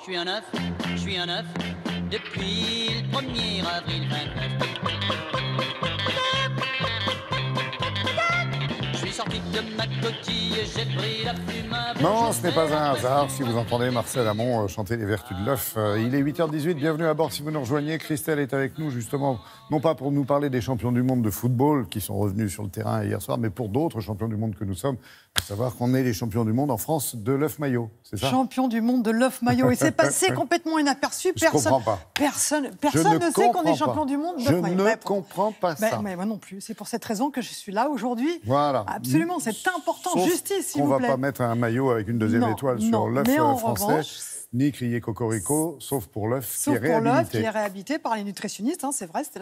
suis un œuf, depuis le 1er avril 29. Je suis sorti de ma coquille, j'ai pris la plume. Non, ce n'est pas un hasard si vous entendez Marcel Amont chanter les vertus de l'œuf. Il est 8h18, bienvenue à bord si vous nous rejoignez. Christelle est avec nous justement, non pas pour nous parler des champions du monde de football qui sont revenus sur le terrain hier soir, mais pour d'autres champions du monde que nous sommes. Il faut savoir qu'on est les champions du monde en France de l'œuf maillot, c'est ça? Champion du monde de l'œuf maillot. Et c'est passé complètement inaperçu. Je comprends pas. Personne ne sait qu'on est champion du monde de l'œuf maillot. Je ne comprends pas ça. Mais moi non plus. C'est pour cette raison que je suis là aujourd'hui. Voilà. Absolument, c'est important. Sauf Justice, s'il vous plaît. On ne va pas mettre un maillot avec une deuxième étoile sur l'œuf français. Revanche, ni crier cocorico, sauf pour l'œuf qui est réhabilité. Sauf pour l'œuf qui est réhabilité par les nutritionnistes, hein, c'est vrai, c'était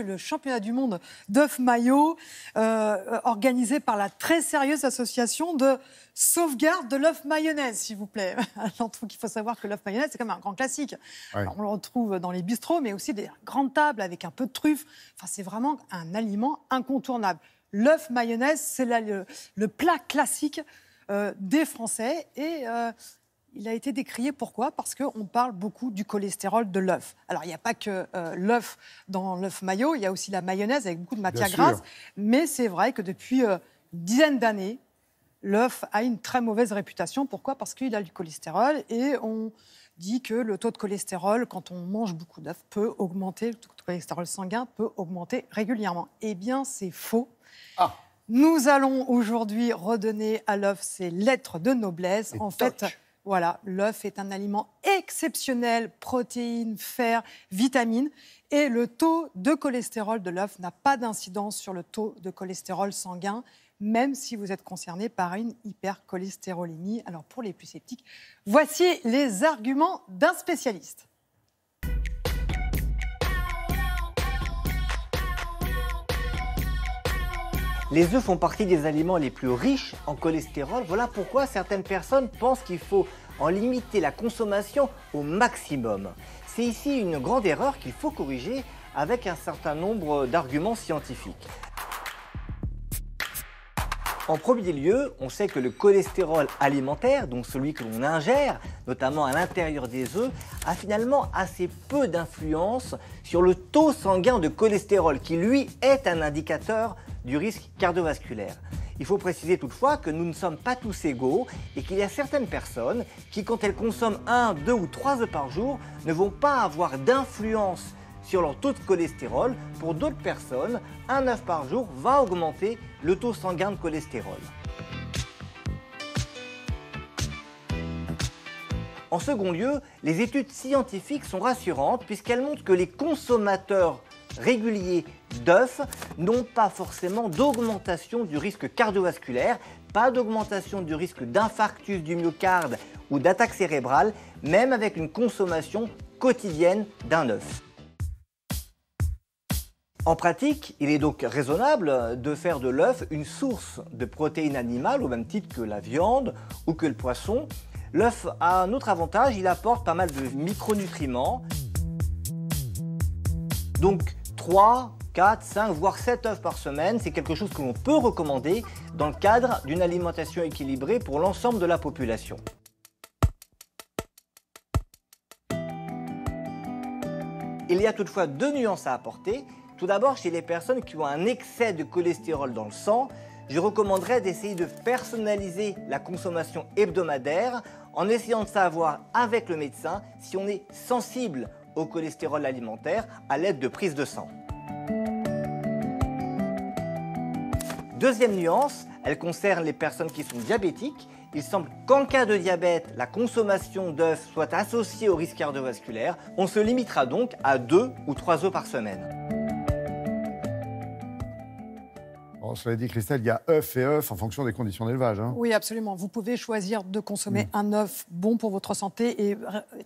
le championnat du monde d'œuf maillot, organisé par la très sérieuse association de sauvegarde de l'œuf mayonnaise, s'il vous plaît. Alors, il faut savoir que l'œuf mayonnaise, c'est quand même un grand classique. Ouais. Alors, on le retrouve dans les bistrots, mais aussi des grandes tables avec un peu de truffe. Enfin, c'est vraiment un aliment incontournable. L'œuf mayonnaise, c'est le plat classique des Français et... il a été décrié, pourquoi? Parce qu'on parle beaucoup du cholestérol de l'œuf. Alors, il n'y a pas que l'œuf dans l'œuf maillot, il y a aussi la mayonnaise avec beaucoup de matière grasse. Mais c'est vrai que depuis une dizaine d'années, l'œuf a une très mauvaise réputation. Pourquoi? Parce qu'il a du cholestérol et on dit que le taux de cholestérol, quand on mange beaucoup d'œufs, peut augmenter, le taux de cholestérol sanguin peut augmenter régulièrement. Eh bien, c'est faux. Ah. Nous allons aujourd'hui redonner à l'œuf ses lettres de noblesse. En fait... Voilà, l'œuf est un aliment exceptionnel, protéines, fer, vitamines. Et le taux de cholestérol de l'œuf n'a pas d'incidence sur le taux de cholestérol sanguin, même si vous êtes concerné par une hypercholestérolémie. Alors pour les plus sceptiques, voici les arguments d'un spécialiste. Les œufs font partie des aliments les plus riches en cholestérol. Voilà pourquoi certaines personnes pensent qu'il faut en limiter la consommation au maximum. C'est ici une grande erreur qu'il faut corriger avec un certain nombre d'arguments scientifiques. En premier lieu, on sait que le cholestérol alimentaire, donc celui que l'on ingère, notamment à l'intérieur des œufs, a finalement assez peu d'influence sur le taux sanguin de cholestérol, qui lui est un indicateur du risque cardiovasculaire. Il faut préciser toutefois que nous ne sommes pas tous égaux et qu'il y a certaines personnes qui, quand elles consomment 1, 2 ou 3 œufs par jour, ne vont pas avoir d'influence sur leur taux de cholestérol. Pour d'autres personnes, un œuf par jour va augmenter le taux sanguin de cholestérol. En second lieu, les études scientifiques sont rassurantes puisqu'elles montrent que les consommateurs réguliers d'œufs n'ont pas forcément d'augmentation du risque cardiovasculaire, pas d'augmentation du risque d'infarctus du myocarde ou d'attaque cérébrale, même avec une consommation quotidienne d'un œuf. En pratique, il est donc raisonnable de faire de l'œuf une source de protéines animales au même titre que la viande ou que le poisson. L'œuf a un autre avantage, il apporte pas mal de micronutriments. Donc 3, 4, 5, voire 7 œufs par semaine, c'est quelque chose que l'on peut recommander dans le cadre d'une alimentation équilibrée pour l'ensemble de la population. Il y a toutefois deux nuances à apporter. Tout d'abord, chez les personnes qui ont un excès de cholestérol dans le sang, je recommanderais d'essayer de personnaliser la consommation hebdomadaire en essayant de savoir avec le médecin si on est sensible au cholestérol alimentaire à l'aide de prises de sang. Deuxième nuance, elle concerne les personnes qui sont diabétiques. Il semble qu'en cas de diabète, la consommation d'œufs soit associée au risque cardiovasculaire. On se limitera donc à 2 ou 3 œufs par semaine. Bon, cela dit, Christelle, il y a œufs et œufs en fonction des conditions d'élevage. Hein. Oui, absolument. Vous pouvez choisir de consommer un œuf bon pour votre santé et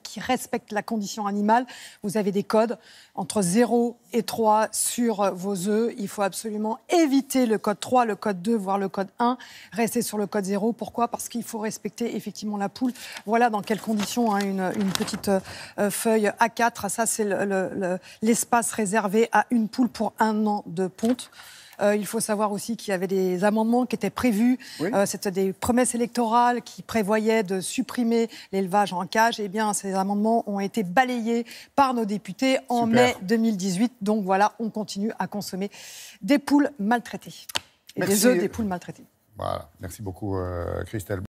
qui respecte la condition animale. Vous avez des codes entre 0 et 3 sur vos œufs. Il faut absolument éviter le code 3, le code 2, voire le code 1. Restez sur le code 0. Pourquoi? Parce qu'il faut respecter effectivement la poule. Voilà dans quelles conditions, hein, une petite feuille A4. Ça, c'est l'espace réservé à une poule pour 1 an de ponte. Il faut savoir aussi qu'il y avait des amendements qui étaient prévus. Oui. C'était des promesses électorales qui prévoyaient de supprimer l'élevage en cage. Eh bien, ces amendements ont été balayés par nos députés en mai 2018. Donc voilà, on continue à consommer des poules maltraitées. Et des œufs des poules maltraitées. Voilà, merci beaucoup Christelle.